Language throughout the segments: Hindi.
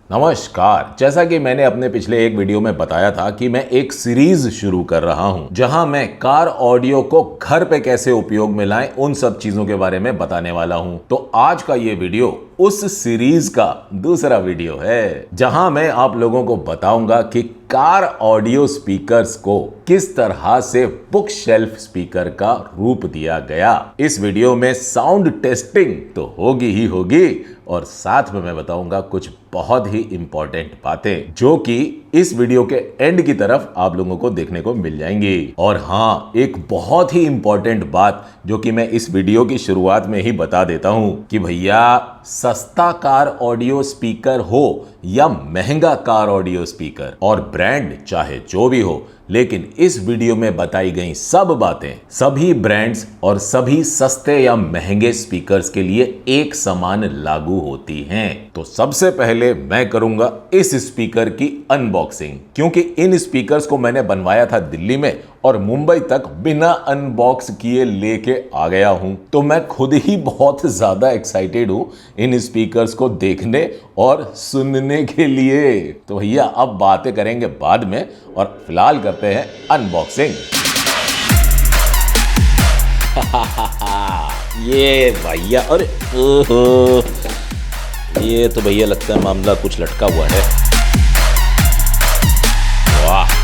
नमस्कार। जैसा कि मैंने अपने पिछले एक वीडियो में बताया था कि मैं एक सीरीज शुरू कर रहा हूं जहां मैं कार ऑडियो को घर पे कैसे उपयोग में लाएं उन सब चीजों के बारे में बताने वाला हूं। तो आज का ये वीडियो उस सीरीज का दूसरा वीडियो है जहां मैं आप लोगों को बताऊंगा कि कार ऑडियो स्पीकर्स को किस तरह से बुक शेल्फ स्पीकर का रूप दिया गया। इस वीडियो में साउंड टेस्टिंग तो होगी ही होगी और साथ में मैं बताऊंगा कुछ बहुत ही इंपॉर्टेंट बातें जो कि इस वीडियो के एंड की तरफ आप लोगों को देखने को मिल जाएंगी। और हाँ, एक बहुत ही इंपॉर्टेंट बात जो कि मैं इस वीडियो की शुरुआत में ही बता देता हूं कि भैया सस्ता कार ऑडियो स्पीकर हो या महंगा कार ऑडियो स्पीकर और ब्रांड चाहे जो भी हो, लेकिन इस वीडियो में बताई गई सब बातें सभी ब्रांड्स और सभी सस्ते या महंगे स्पीकर्स के लिए एक समान लागू होती हैं। तो सबसे पहले मैं करूंगा इस स्पीकर की अनबॉक्सिंग, क्योंकि इन स्पीकर्स को मैंने बनवाया था दिल्ली में और मुंबई तक बिना अनबॉक्स किए लेके आ गया हूं। तो मैं खुद ही बहुत ज्यादा एक्साइटेड हूं इन स्पीकर्स को देखने और सुनने के लिए। तो भैया अब बातें करेंगे बाद में और फिलहाल करते हैं अनबॉक्सिंग। ये भैया, अरे ओहो, ये तो भैया लगता है मामला कुछ लटका हुआ है। वाह,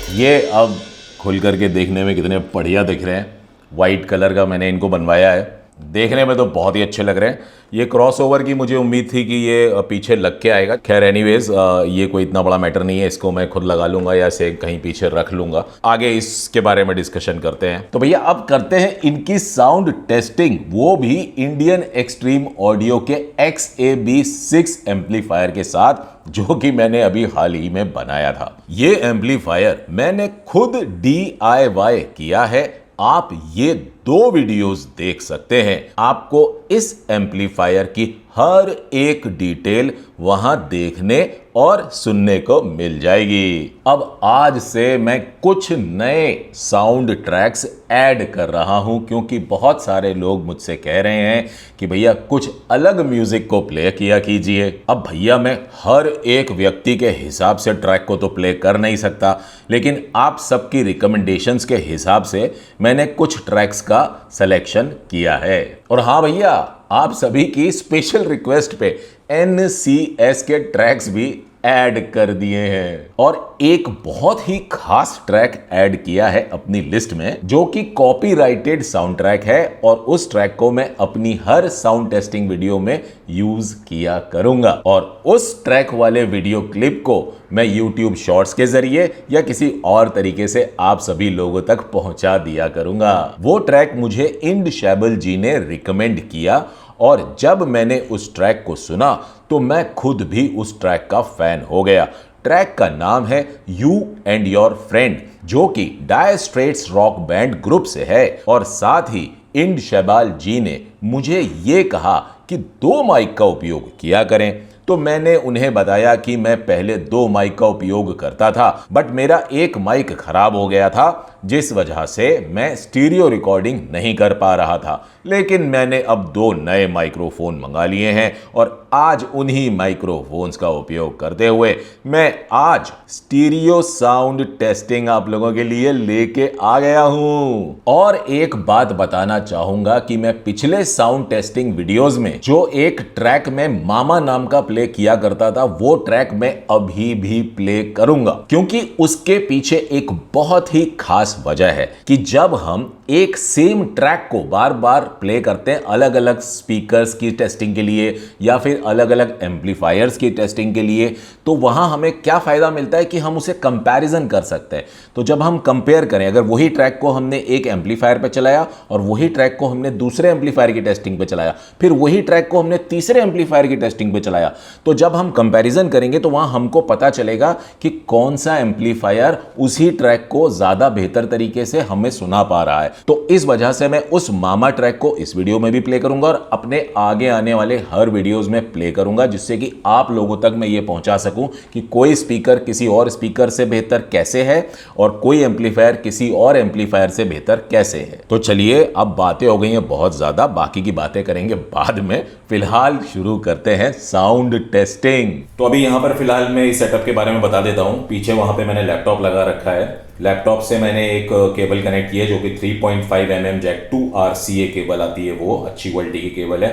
ये अब खुल करके देखने में कितने बढ़िया दिख रहे हैं। वाइट कलर का मैंने इनको बनवाया है, देखने में तो बहुत ही अच्छे लग रहे हैं। ये क्रॉसओवर की मुझे उम्मीद थी कि ये पीछे लग के आएगा। खैर एनीवेज, ये कोई इतना बड़ा मैटर नहीं है, इसको मैं खुद लगा लूंगा या इसे कहीं पीछे रख लूंगा। आगे इसके बारे में डिस्कशन करते हैं। तो भैया अब करते हैं इनकी साउंड टेस्टिंग, वो भी इंडियन एक्सट्रीम ऑडियो के XAB6 एम्पलीफायर के साथ, जो कि मैंने अभी हाल ही में बनाया था। ये एम्पलीफायर मैंने खुद DIY किया है। आप ये 2 वीडियोस देख सकते हैं, आपको इस एम्पलीफायर की हर एक डिटेल वहां देखने और सुनने को मिल जाएगी। अब आज से मैं कुछ नए साउंड ट्रैक्स ऐड कर रहा हूं, क्योंकि बहुत सारे लोग मुझसे कह रहे हैं कि भैया कुछ अलग म्यूजिक को प्ले किया कीजिए। अब भैया मैं हर एक व्यक्ति के हिसाब से ट्रैक को तो प्ले कर नहीं सकता, लेकिन आप सबकी रिकमेंडेशंस के हिसाब से मैंने कुछ ट्रैक्स का सिलेक्शन किया है। और हाँ भैया, आप सभी की स्पेशल रिक्वेस्ट पे NCS के ट्रैक्स भी ऐड कर दिए हैं और एक बहुत ही खास ट्रैक ऐड किया है अपनी लिस्ट में, जो कि कॉपीराइटेड साउंड ट्रैक है और उस ट्रैक को मैं अपनी हर साउंड टेस्टिंग वीडियो में यूज किया करूंगा। और उस ट्रैक वाले वीडियो क्लिप को मैं YouTube शॉर्ट्स के जरिए या किसी और तरीके से आप सभी लोगों तक पहुंचा दिया करूंगा। वो ट्रैक मुझे इंडशेबल जी ने रिकमेंड किया और जब मैंने उस ट्रैक को सुना तो मैं खुद भी उस ट्रैक का फैन हो गया। ट्रैक का नाम है यू एंड योर फ्रेंड, जो कि Dire Straits rock band group से है। और साथ ही इंडशेबल जी ने मुझे ये कहा कि 2 माइक का उपयोग किया करें। तो मैंने उन्हें बताया कि मैं पहले 2 माइक का उपयोग करता था, बट मेरा एक माइक खराब हो गया था, जिस वजह से मैं स्टीरियो रिकॉर्डिंग नहीं कर पा रहा था। लेकिन मैंने अब 2 नए माइक्रोफोन मंगा लिए हैं और आज उन्हीं माइक्रोफोन्स का उपयोग करते हुए मैं आज स्टीरियो साउंड टेस्टिंग आप लोगों के लिए लेके आ गया हूं। और एक बात बताना चाहूंगा कि मैं पिछले साउंड टेस्टिंग वीडियोस में जो एक ट्रैक में मामा नाम का प्ले किया करता था वो ट्रैक मैं अभी भी प्ले करूंगा, क्योंकि उसके पीछे एक बहुत ही खास वजह है कि जब हम एक सेम ट्रैक को बार बार प्ले करते हैं अलग अलग स्पीकर्स की टेस्टिंग के लिए या फिर अलग अलग एम्पलीफायर्स की टेस्टिंग के लिए, तो वहां हमें क्या फायदा मिलता है कि हम उसे कंपैरिजन कर सकते हैं। तो जब हम कंपेयर करें, अगर वही ट्रैक को हमने एक एम्पलीफायर पे चलाया और वही ट्रैक को हमने दूसरे एम्पलीफायर की टेस्टिंग पे चलाया, फिर वही ट्रैक को हमने तीसरे एम्पलीफायर की टेस्टिंग पे चलाया, तो जब हम कंपैरिजन करेंगे तो वहां हमको पता चलेगा कि कौन सा एम्पलीफायर उसी ट्रैक को ज्यादा बेहतर तरीके से हमें सुना पा रहा है। तो इस वजह से मैं उस मामा ट्रैक को इस वीडियो में भी प्ले करूंगा और अपने आगे आने वाले हर वीडियोस में प्ले करूंगा, जिससे कि आप लोगों तक मैं ये पहुंचा सकूं कि कोई स्पीकर किसी और स्पीकर से बेहतर कैसे है और कोई एम्पलीफायर किसी और एम्पलीफायर से बेहतर कैसे है। तो चलिए, अब बातें हो गई हैं बहुत ज्यादा, बाकी की बातें करेंगे बाद में। फिलहाल शुरू करते हैं साउंड टेस्टिंग। तो अभी यहां पर फिलहाल मैं इस सेटअप के बारे में बता देता हूं। पीछे वहां पे मैंने लैपटॉप लगा रखा है। लैपटॉप से मैंने एक केबल कनेक्ट की है जो कि 3.5 mm जैक 2 RCA केबल आती है, वो अच्छी क्वालिटी की केबल है,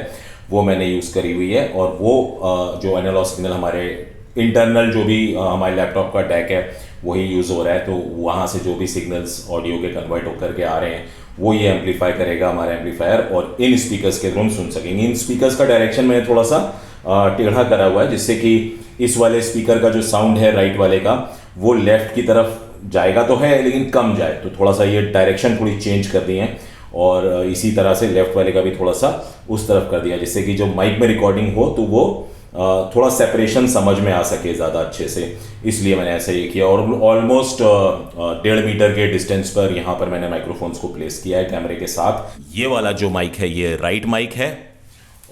वो मैंने यूज़ करी हुई है। और वो जो एनालॉग सिग्नल हमारे इंटरनल जो भी हमारे लैपटॉप का डैक है वही यूज़ हो रहा है, तो वहाँ से जो भी सिग्नल्स ऑडियो के कन्वर्ट होकर के आ रहे हैं वो ये एम्पलीफाई करेगा हमारा एम्पलीफायर, और इन स्पीकर्स के थ्रू हम सुन सकेंगे। इन स्पीकर्स का डायरेक्शन मैंने थोड़ा सा टेढ़ा करा हुआ है, जिससे कि इस वाले स्पीकर का जो साउंड है राइट वाले का वो लेफ्ट की तरफ जाएगा तो है लेकिन कम जाए, तो थोड़ा सा ये डायरेक्शन थोड़ी चेंज कर दी है। और इसी तरह से लेफ्ट वाले का भी थोड़ा सा उस तरफ कर दिया, जिससे कि जो माइक में रिकॉर्डिंग हो तो वो थोड़ा सेपरेशन समझ में आ सके ज़्यादा अच्छे से, इसलिए मैंने ऐसा ये किया। और ऑलमोस्ट 1.5 मीटर के डिस्टेंस पर यहाँ पर मैंने माइक्रोफोन्स को प्लेस किया है कैमरे के साथ। ये वाला जो माइक है ये राइट माइक है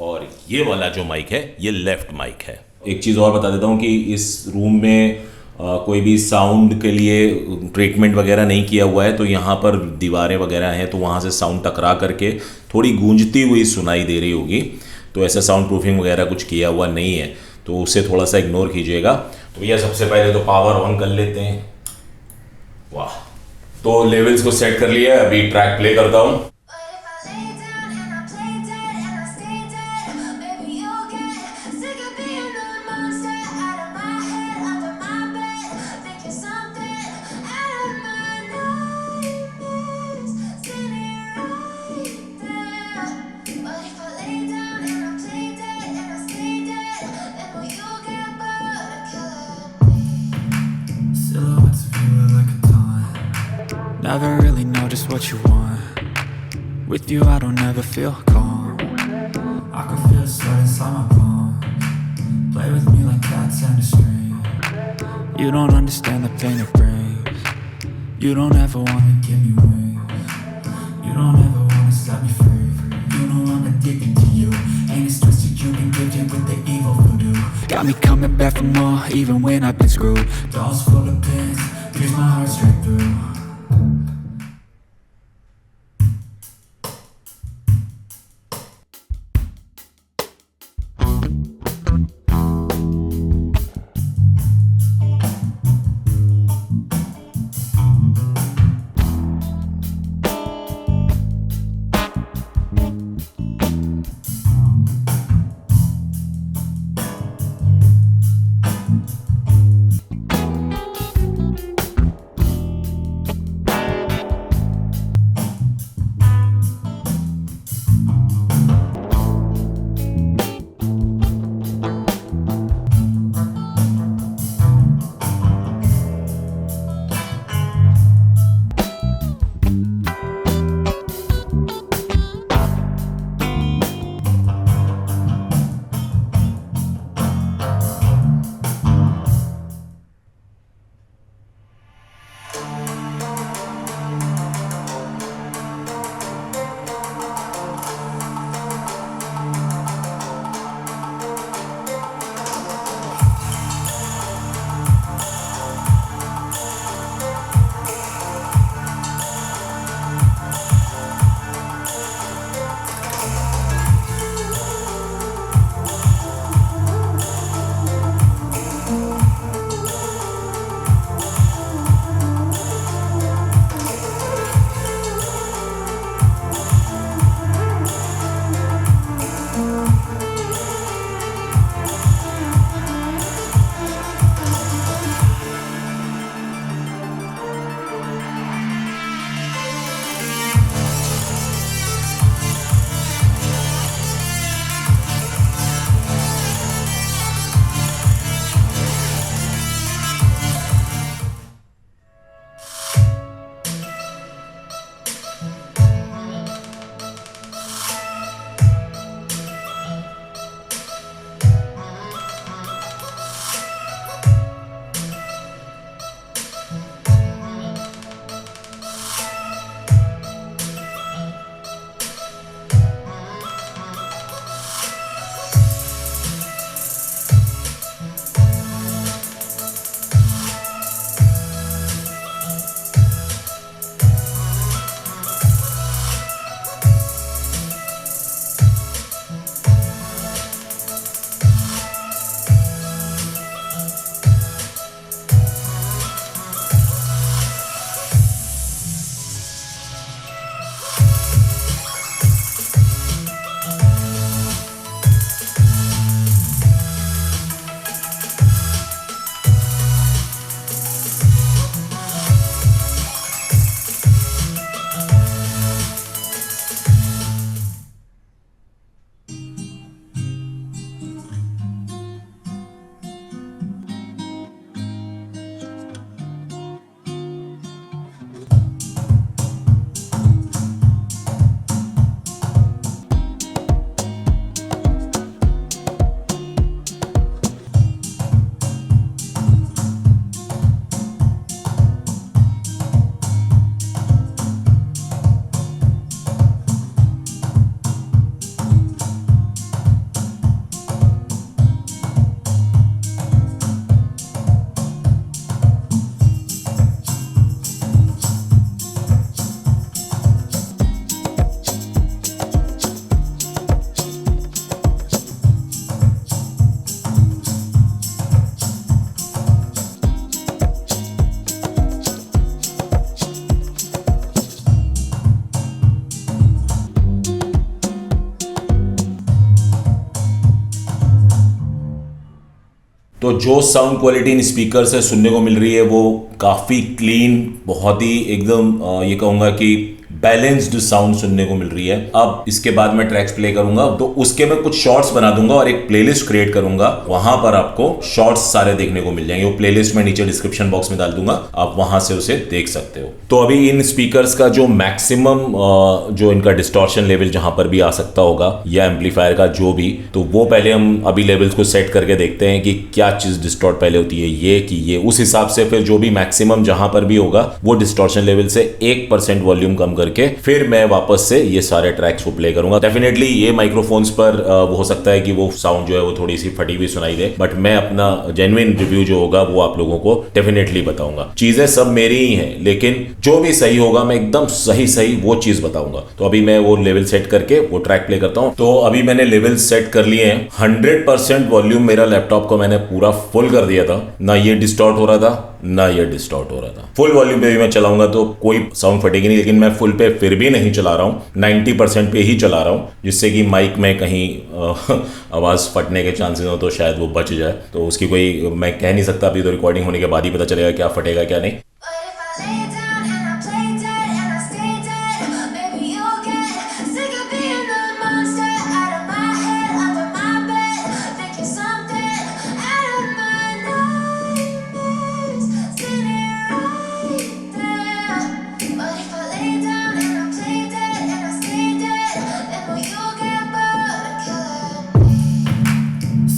और ये वाला जो माइक है ये लेफ्ट माइक है। एक चीज़ और बता देता हूँ कि इस रूम में कोई भी साउंड के लिए ट्रीटमेंट वगैरह नहीं किया हुआ है, तो यहाँ पर दीवारें वगैरह हैं तो वहाँ से साउंड टकरा करके थोड़ी गूंजती हुई सुनाई दे रही होगी, तो ऐसा साउंड प्रूफिंग वगैरह कुछ किया हुआ नहीं है, तो उसे थोड़ा सा इग्नोर कीजिएगा। तो भैया सबसे पहले तो पावर ऑन कर लेते हैं। वाह, तो लेवल्स को सेट कर लिया है, अभी ट्रैक प्ले करता हूँ। Never really know just what you want. With you I don't ever feel calm. I can feel sweat inside my palm. Play with me like cats and a string. You don't understand the pain it brings. You don't ever wanna give me wings. You don't ever wanna set me free. You know I'm addicted to you. And it's twisted, you've been gifted with the evil voodoo. Got me coming back for more even when I've been screwed. Dolls full of pins, pierce my heart straight through. तो जो साउंड क्वालिटी इन स्पीकर से सुनने को मिल रही है वो काफ़ी क्लीन, बहुत ही एकदम ये कहूँगा कि बैलेंस्ड साउंड सुनने को मिल रही है। अब इसके बाद मैं ट्रैक्स प्ले करूंगा तो उसके मैं कुछ शॉर्ट्स बना दूंगा और एक प्लेलिस्ट क्रिएट करूंगा, वहां पर आपको शॉर्ट्स सारे देखने को मिल जाएंगे। वो प्लेलिस्ट मैं नीचे डिस्क्रिप्शन बॉक्स में डाल दूंगा, आप वहां से उसे देख सकते हो। तो अभी इन स्पीकर्स का जो मैक्सिमम जो इनका डिस्टॉर्शन लेवल जहां पर भी आ सकता होगा या एम्पलीफायर का जो भी, तो वो पहले हम अभी लेवल्स को सेट करके देखते हैं कि क्या चीज डिस्टॉर्ट पहले होती है, ये कि ये, उस हिसाब से फिर जो भी मैक्सिमम जहां पर भी होगा वो डिस्टॉर्शन लेवल से 1% वॉल्यूम कम करके फिर मैं वापस से ये सारे ट्रैक्स को प्ले करूंगा। डेफिनेटली ये माइक्रोफोन्स पर वो हो सकता है कि वो साउंड जो है वो थोड़ी सी फटी हुई सुनाई दे, बट मैं अपना जेन्युइन रिव्यू जो होगा वो आप लोगों को डेफिनेटली बताऊंगा। चीजें सब मेरी ही हैं, लेकिन जो भी सही होगा मैं एकदम सही वो चीज बताऊंगा। तो अभी मैं वो लेवल सेट करके वो ट्रैक प्ले करता हूं। तो अभी मैंने लेवल सेट कर लिए हैं। 100% वॉल्यूम मेरा लैपटॉप को मैंने पूरा फुल कर दिया था, ना ये डिस्टॉर्ट हो रहा था ना ये डिस्टॉर्ट हो रहा था। फुल वॉल्यूम पे भी मैं चलाऊंगा तो कोई साउंड फटेगी नहीं, लेकिन मैं फुल पे फिर भी नहीं चला रहा हूँ, 90% पे ही चला रहा हूँ, जिससे कि माइक में कहीं आवाज़ फटने के चांसेस हो तो शायद वो बच जाए। तो उसकी कोई मैं कह नहीं सकता, अभी तो रिकॉर्डिंग होने के बाद ही पता चलेगा क्या फटेगा क्या नहीं।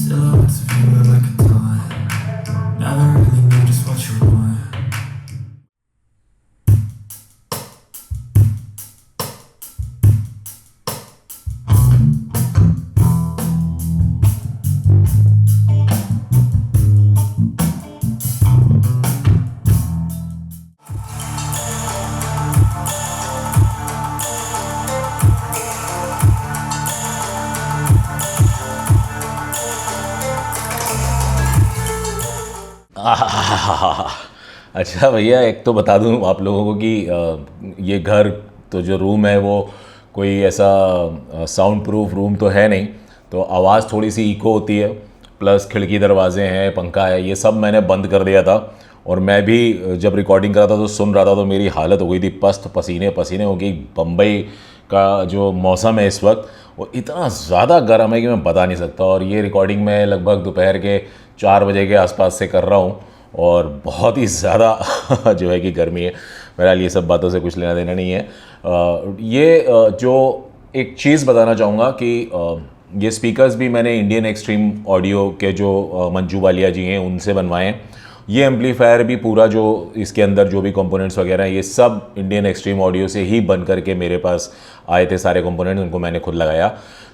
Silhouettes of you are like a taunt. Never really knew just what you want. अच्छा भैया, एक तो बता दूं आप लोगों को कि ये घर तो जो रूम है वो कोई ऐसा साउंड प्रूफ रूम तो है नहीं, तो आवाज़ थोड़ी सी इको होती है, प्लस खिड़की दरवाजे हैं, पंखा है, ये सब मैंने बंद कर दिया था। और मैं भी जब रिकॉर्डिंग कर रहा था तो सुन रहा था तो मेरी हालत हो गई थी पस्त पसीने पसीने हो गई। बम्बई का जो मौसम है इस वक्त वो इतना ज़्यादा गर्म है कि मैं बता नहीं सकता। और ये रिकॉर्डिंग मैं लगभग दोपहर के 4 बजे के आसपास से कर रहा हूँ और बहुत ही ज़्यादा जो है कि गर्मी है। बहरहाल ये सब बातों से कुछ लेना देना नहीं है। जो एक चीज़ बताना चाहूँगा कि ये स्पीकर्स भी मैंने इंडियन एक्सट्रीम ऑडियो के जो मंजू वालिया जी हैं उनसे बनवाए हैं। ये एम्पलीफायर भी पूरा जो इसके अंदर जो भी कंपोनेंट्स वगैरह हैं ये सब इंडियन एक्सट्रीम ऑडियो से ही बन करके मेरे पास आए थे सारे कंपोनेंट्स, उनको मैंने खुद लगाया।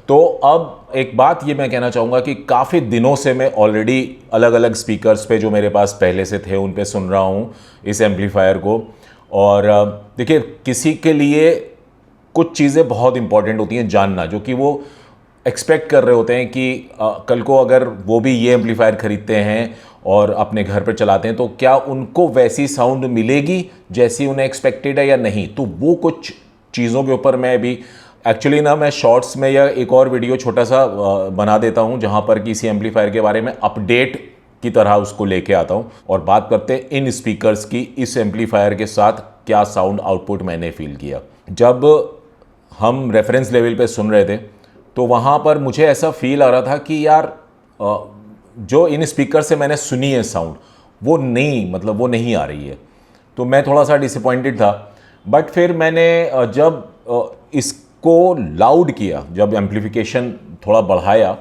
तो अब एक बात ये मैं कहना चाहूँगा कि काफ़ी दिनों से मैं ऑलरेडी अलग अलग स्पीकर्स पे जो मेरे पास पहले से थे उन पे सुन रहा हूँ इस एम्पलीफायर को। और देखिए, किसी के लिए कुछ चीज़ें बहुत इंपॉर्टेंट होती हैं जानना, जो कि वो एक्सपेक्ट कर रहे होते हैं कि कल को अगर वो भी ये एम्पलीफायर ख़रीदते हैं और अपने घर पर चलाते हैं तो क्या उनको वैसी साउंड मिलेगी जैसी उन्हें एक्सपेक्टेड है या नहीं। तो वो कुछ चीज़ों के ऊपर मैं अभी एक्चुअली ना मैं शॉर्ट्स में या एक और वीडियो छोटा सा बना देता हूँ जहाँ पर किसी एम्पलीफायर के बारे में अपडेट की तरह उसको लेके आता हूँ और बात करते हैं इन स्पीकर्स की, इस एम्पलीफायर के साथ क्या साउंड आउटपुट मैंने फील किया। जब हम रेफरेंस लेवल पे सुन रहे थे तो वहाँ पर मुझे ऐसा फील आ रहा था कि यार जो इन स्पीकर से मैंने सुनी है साउंड वो नहीं आ रही है। तो मैं थोड़ा सा डिसअपॉइंटेड था। बट फिर मैंने जब इसको लाउड किया, जब एम्पलीफिकेशन थोड़ा बढ़ाया,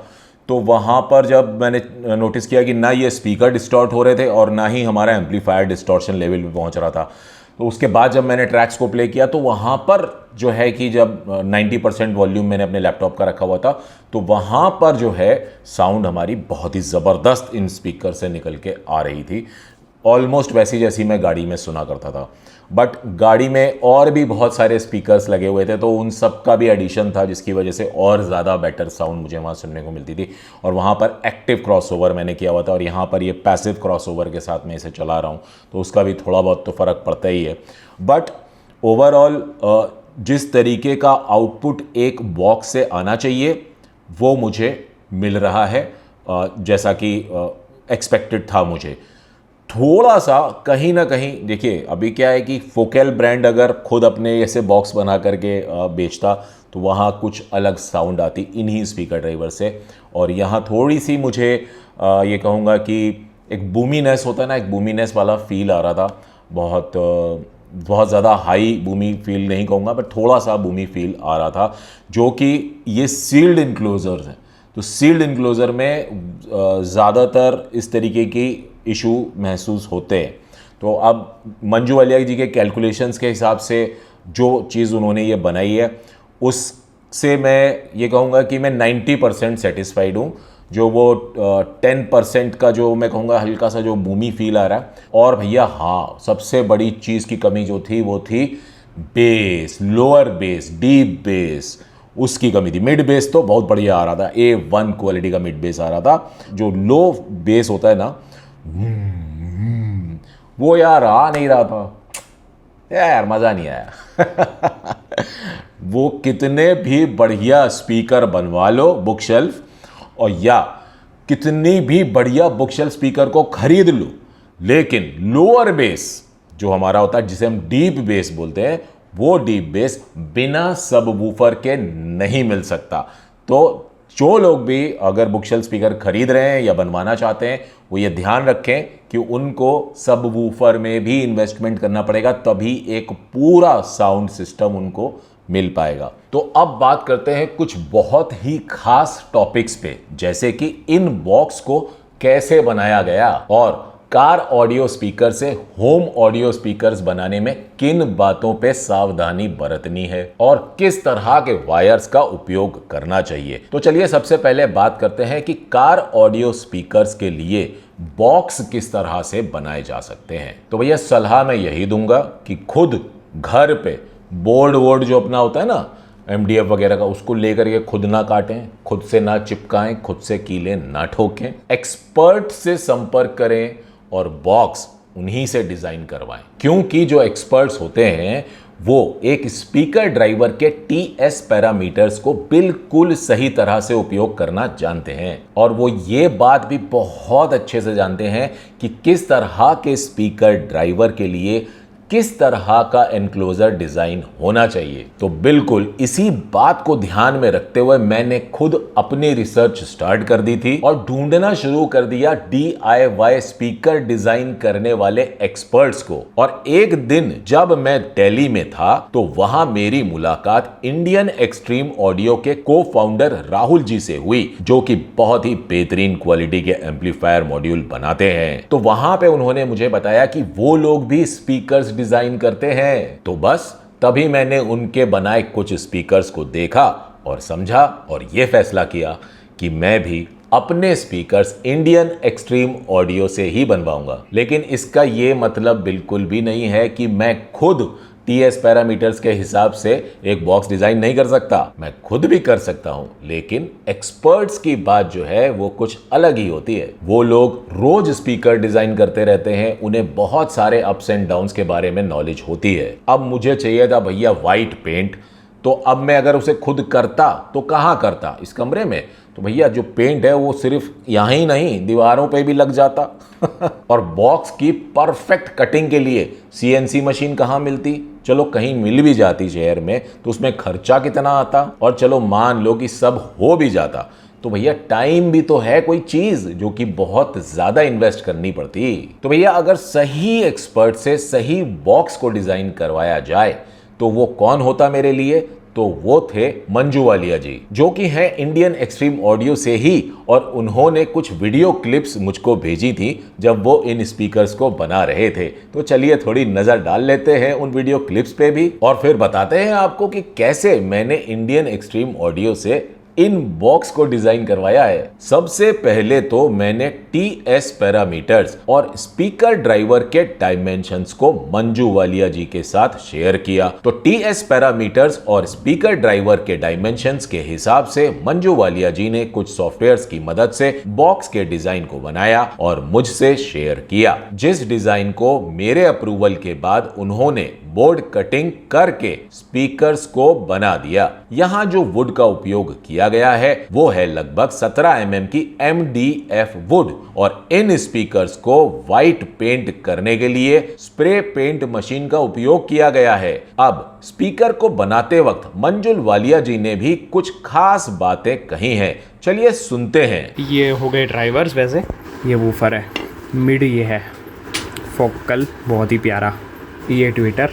तो वहाँ पर जब मैंने नोटिस किया कि ना ये स्पीकर डिस्टॉर्ट हो रहे थे और ना ही हमारा एम्पलीफायर डिस्टॉर्शन लेवल पे पहुँच रहा था। तो उसके बाद जब मैंने ट्रैक्स को प्ले किया तो वहाँ पर जो है कि जब 90% वॉल्यूम मैंने अपने लैपटॉप का रखा हुआ था तो वहाँ पर जो है साउंड हमारी बहुत ही ज़बरदस्त इन स्पीकर से निकल के आ रही थी, ऑलमोस्ट वैसी जैसी मैं गाड़ी में सुना करता था। बट गाड़ी में और भी बहुत सारे स्पीकर्स लगे हुए थे तो उन सब का भी एडिशन था, जिसकी वजह से और ज़्यादा बेटर साउंड मुझे वहाँ सुनने को मिलती थी। और वहाँ पर एक्टिव क्रॉसओवर मैंने किया हुआ था और यहाँ पर ये पैसिव क्रॉसओवर के साथ मैं इसे चला रहा हूँ, तो उसका भी थोड़ा बहुत तो फ़र्क पड़ता ही है। बट ओवरऑल जिस तरीके का आउटपुट एक बॉक्स से आना चाहिए वो मुझे मिल रहा है। जैसा कि एक्सपेक्टेड था मुझे। थोड़ा सा कहीं ना कहीं देखिए, अभी क्या है कि फोकेल ब्रांड अगर खुद अपने ऐसे बॉक्स बना करके बेचता तो वहाँ कुछ अलग साउंड आती इन्हीं स्पीकर ड्राइवर से। और यहाँ थोड़ी सी मुझे ये कहूँगा कि एक बूमीनेस होता है ना, एक बूमीनेस वाला फील आ रहा था। बहुत ज़्यादा हाई बूमी फील नहीं कहूँगा, बट थोड़ा सा बूमी फील आ रहा था, जो कि ये सील्ड इनक्लोजर्स हैं। तो सील्ड इनक्लोज़र में ज़्यादातर इस तरीके की इशू महसूस होते हैं। तो अब मंजू वालिया जी के कैलकुलेशंस के हिसाब से जो चीज़ उन्होंने ये बनाई है, उससे मैं ये कहूँगा कि मैं 90% सेटिस्फाइड हूँ। जो वो 10% का जो मैं कहूँगा हल्का सा जो बूमी फील आ रहा है। और भैया हाँ, सबसे बड़ी चीज़ की कमी जो थी वो थी base, lower base, deep base, उसकी कमी थी। मिड बेस तो बहुत बढ़िया आ रहा था, A1 क्वालिटी का मिड बेस आ रहा था। जो लो बेस होता है ना, वो यार आ नहीं रहा था यार, मज़ा नहीं आया। वो कितने भी बढ़िया स्पीकर बनवा लो बुक शेल्फ, और या कितनी भी बढ़िया बुक शेल्फ स्पीकर को खरीद लो, लेकिन लोअर बेस जो हमारा होता है, जिसे हम डीप बेस बोलते हैं, वो डीप बेस बिना सबवूफर के नहीं मिल सकता। तो जो लोग भी अगर बुक शेल्फ स्पीकर खरीद रहे हैं या बनवाना चाहते हैं, वो ये ध्यान रखें कि उनको सबवूफर में भी इन्वेस्टमेंट करना पड़ेगा, तभी एक पूरा साउंड सिस्टम उनको मिल पाएगा। तो अब बात करते हैं कुछ बहुत ही खास टॉपिक्स पे, जैसे कि इन बॉक्स को कैसे बनाया गया और कार ऑडियो स्पीकर से होम ऑडियो स्पीकर्स बनाने में किन बातों पे सावधानी बरतनी है और किस तरह के वायर्स का उपयोग करना चाहिए। तो चलिए सबसे पहले बात करते हैं कि कार ऑडियो स्पीकर्स के लिए बॉक्स किस तरह से बनाए जा सकते हैं। तो भैया सलाह मैं यही दूंगा कि खुद घर पे बोर्ड वोर्ड जो अपना होता है ना, MDF वगैरह का, उसको लेकर के खुद ना काटें, खुद से ना चिपकाएं, खुद से कीले ना ठोकें, एक्सपर्ट से संपर्क करें और बॉक्स उन्हीं से डिजाइन करवाएं। क्योंकि जो एक्सपर्ट्स होते हैं वो एक स्पीकर ड्राइवर के TS पैरामीटर्स को बिल्कुल सही तरह से उपयोग करना जानते हैं, और वो ये बात भी बहुत अच्छे से जानते हैं कि किस तरह के स्पीकर ड्राइवर के लिए किस तरह का एनक्लोजर डिजाइन होना चाहिए। तो बिल्कुल इसी बात को ध्यान में रखते हुए मैंने खुद अपनी रिसर्च स्टार्ट कर दी थी और ढूंढना शुरू कर दिया DIY स्पीकर डिजाइन करने वाले एक्सपर्ट्स को। और एक दिन जब मैं दिल्ली में था तो वहां मेरी मुलाकात इंडियन एक्सट्रीम ऑडियो के को फाउंडर राहुल जी से हुई, जो कि बहुत ही बेहतरीन क्वालिटी के एम्पलीफायर मॉड्यूल बनाते हैं। तो वहां पे उन्होंने मुझे बताया कि वो लोग भी स्पीकर्स डिजाइन करते हैं। तो बस तभी मैंने उनके बनाए कुछ स्पीकर्स को देखा और समझा और यह फैसला किया कि मैं भी अपने स्पीकर्स इंडियन एक्सट्रीम ऑडियो से ही बनवाऊंगा। लेकिन इसका यह मतलब बिल्कुल भी नहीं है कि मैं खुद TS पैरामीटर्स के हिसाब से एक बॉक्स डिजाइन नहीं कर सकता। मैं खुद भी कर सकता हूं, लेकिन एक्सपर्ट्स की बात जो है वो कुछ अलग ही होती है। वो लोग रोज स्पीकर डिजाइन करते रहते हैं, उन्हें बहुत सारे अप्स एंड डाउन्स के बारे में नॉलेज होती है। अब मुझे चाहिए था भैया वाइट पेंट, तो अब मैं अगर उसे खुद करता तो कहाँ करता, इस कमरे में? तो भैया जो पेंट है वो सिर्फ यहाँ ही नहीं, दीवारों पे भी लग जाता। और बॉक्स की परफेक्ट कटिंग के लिए CNC मशीन कहाँ मिलती? चलो कहीं मिल भी जाती शहर में तो उसमें खर्चा कितना आता, और चलो मान लो कि सब हो भी जाता तो भैया टाइम भी तो है कोई चीज जो कि बहुत ज्यादा इन्वेस्ट करनी पड़ती। तो भैया अगर सही एक्सपर्ट से सही बॉक्स को डिजाइन करवाया जाए तो वो कौन होता मेरे लिए? तो वो थे मंजू वालिया जी, जो कि हैं इंडियन एक्सट्रीम ऑडियो से ही, और उन्होंने कुछ वीडियो क्लिप्स मुझको भेजी थी जब वो इन स्पीकर्स को बना रहे थे। तो चलिए थोड़ी नजर डाल लेते हैं उन वीडियो क्लिप्स पे भी, और फिर बताते हैं आपको कि कैसे मैंने इंडियन एक्सट्रीम ऑडियो से इन बॉक्स को डिजाइन करवाया है। सबसे पहले तो मैंने TS पैरामीटर्स और स्पीकर ड्राइवर के डायमेंशंस को मंजू वालिया जी के साथ शेयर किया। तो TS पैरामीटर्स और स्पीकर ड्राइवर के डायमेंशंस के हिसाब से मंजू वालिया जी ने कुछ सॉफ्टवेयर्स की मदद से बॉक्स के डिजाइन को बनाया और मुझसे शेयर किया, जिस डिजाइन को मेरे अप्रूवल के बाद उन्होंने बोर्ड कटिंग करके स्पीकर्स को बना दिया। यहाँ जो वुड का उपयोग किया गया है वो है लगभग 17 mm की MDF वुड और इन स्पीकर्स को व्हाइट पेंट करने के लिए स्प्रे पेंट मशीन का उपयोग किया गया है। अब स्पीकर को बनाते वक्त मंजुल वालिया जी ने भी कुछ खास बातें कही हैं, चलिए सुनते हैं। ये हो गए ड्राइवर्स, वैसे ये वूफर है, मिड ये है, फोकल बहुत ही प्यारा, ये ट्विटर,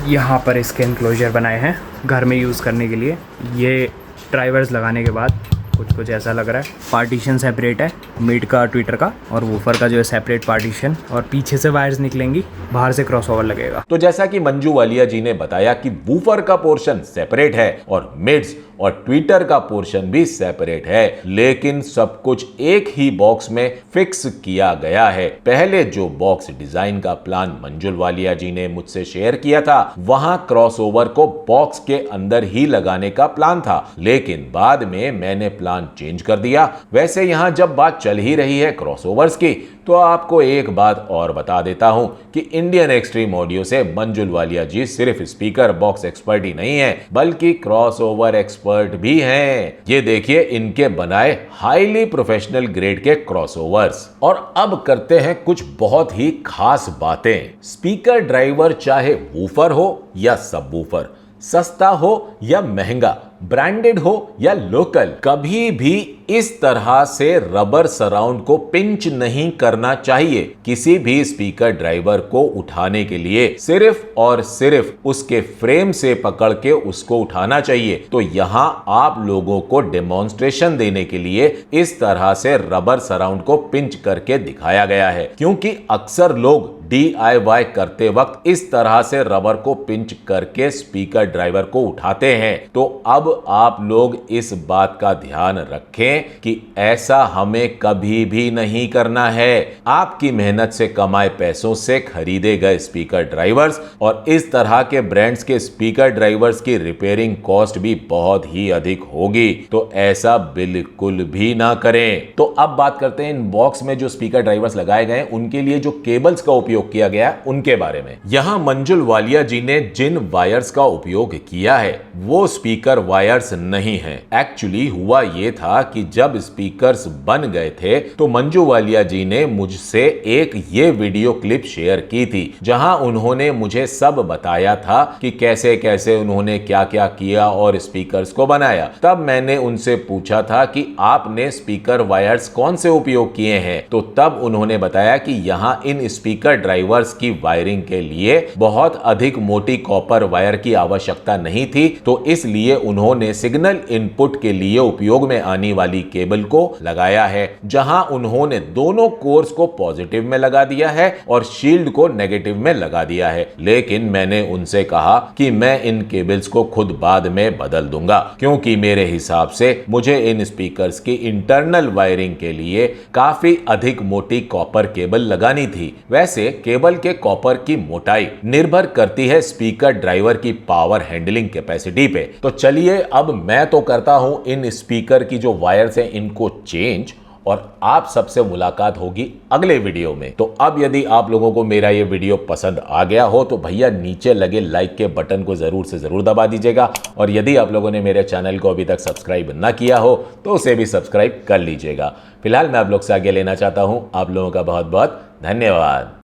यहाँ पर इसके एनक्लोजर बनाए हैं घर में यूज़ करने के लिए। ये ड्राइवर्स लगाने के बाद कुछ ऐसा लग रहा है। पार्टीशन सेपरेट है मिड का ट्विटर का, और वूफर का जो है सेपरेट पार्टीशन, और पीछे से वायर्स निकलेंगी, बाहर से क्रॉसओवर लगेगा। तो जैसा कि मंजू वालिया जी ने बताया कि वूफर का पोर्शन सेपरेट है और मिड्स और ट्विटर का पोर्शन भी सेपरेट है, लेकिन सब कुछ एक ही बॉक्स में फिक्स किया गया है। पहले जो बॉक्स डिजाइन का प्लान मंजुल वालिया जी ने मुझसे शेयर किया था, वहां क्रॉसओवर को बॉक्स के अंदर ही लगाने का प्लान था, लेकिन बाद में मैंने प्लान चेंज कर दिया। वैसे यहां जब बात चल ही रही है क्रॉसओवर्स की, तो आपको एक बात और बता देता हूं कि इंडियन एक्सट्रीम ऑडियो से मंजुल वालिया जी सिर्फ स्पीकर बॉक्स एक्सपर्ट ही नहीं है, बल्कि क्रॉसओवर एक्सपर्ट भी हैं। ये देखिए इनके बनाए हाईली प्रोफेशनल ग्रेड के क्रॉसओवर्स। और अब करते हैं कुछ बहुत ही खास बातें। स्पीकर ड्राइवर चाहे वूफर हो या सबवूफर, सस्ता हो या महंगा, ब्रांडेड हो या लोकल, कभी भी इस तरह से रबर सराउंड को पिंच नहीं करना चाहिए। किसी भी स्पीकर ड्राइवर को उठाने के लिए सिर्फ और सिर्फ उसके फ्रेम से पकड़ के उसको उठाना चाहिए। तो यहां आप लोगों को डेमोन्स्ट्रेशन देने के लिए इस तरह से रबर सराउंड को पिंच करके दिखाया गया है, क्योंकि अक्सर लोग DIY करते वक्त इस तरह से रबर को पिंच करके स्पीकर ड्राइवर को उठाते हैं। तो अब आप लोग इस बात का ध्यान रखें कि ऐसा हमें कभी भी नहीं करना है। आपकी मेहनत से कमाए पैसों से खरीदे गए स्पीकर ड्राइवर्स और इस तरह के ब्रांड्स के स्पीकर ड्राइवर्स की रिपेयरिंग कॉस्ट भी बहुत ही अधिक होगी, तो ऐसा बिल्कुल भी ना करें। तो अब बात करते हैं इन बॉक्स में जो स्पीकर ड्राइवर्स लगाए गए उनके लिए जो केबल्स का उपयोग किया गया उनके बारे में। यहां मंजुल वालिया जी ने जिन वायर्स का उपयोग किया है वो स्पीकर वायर्स नहीं है। एक्चुअली हुआ ये था कि जब स्पीकर्स बन गए थे तो मंजू वालिया जी ने मुझसे एक ये वीडियो क्लिप शेयर की थी, जहां उन्होंने मुझे सब बताया था कि कैसे कैसे उन्होंने क्या क्या किया और स्पीकर्स को बनाया। तब मैंने उनसे पूछा था कि आपने स्पीकर वायर्स कौन से उपयोग किए हैं, तो तब उन्होंने बताया कि यहां इन स्पीकर ड्राइवर्स की वायरिंग के लिए बहुत अधिक मोटी कॉपर वायर की आवश्यकता नहीं थी, तो इसलिए उन्होंने सिग्नल इनपुट के लिए उपयोग में आने वाली केबल को लगाया है, जहां उन्होंने दोनों कोर्स को पॉजिटिव में लगा दिया है और शील्ड को नेगेटिव में लगा दिया है। लेकिन मैंने उनसे कहा कि मैं इन केबल्स को खुद बाद में बदल दूंगा, क्योंकि मेरे हिसाब से मुझे इन स्पीकर्स की इंटरनल वायरिंग के लिए काफी अधिक मोटी कॉपर केबल लगानी थी। वैसे केबल के कॉपर की मोटाई निर्भर करती है स्पीकर ड्राइवर की पावर हैंडलिंग कैपेसिटी पे। तो चलिए अब मैं तो करता हूं इन स्पीकर की जो वायर्स हैं इनको चेंज, और आप सबसे मुलाकात होगी अगले वीडियो में। तो अब यदि आप लोगों को मेरा ये वीडियो पसंद आ गया हो तो भैया नीचे लगे लाइक के बटन को जरूर से जरूर दबा दीजिएगा, और यदि आप लोगों ने मेरे चैनल को अभी तक सब्सक्राइब ना किया हो तो उसे भी सब्सक्राइब कर लीजिएगा। फिलहाल मैं आप लोग से आगे लेना चाहता हूं। आप लोगों का बहुत बहुत धन्यवाद।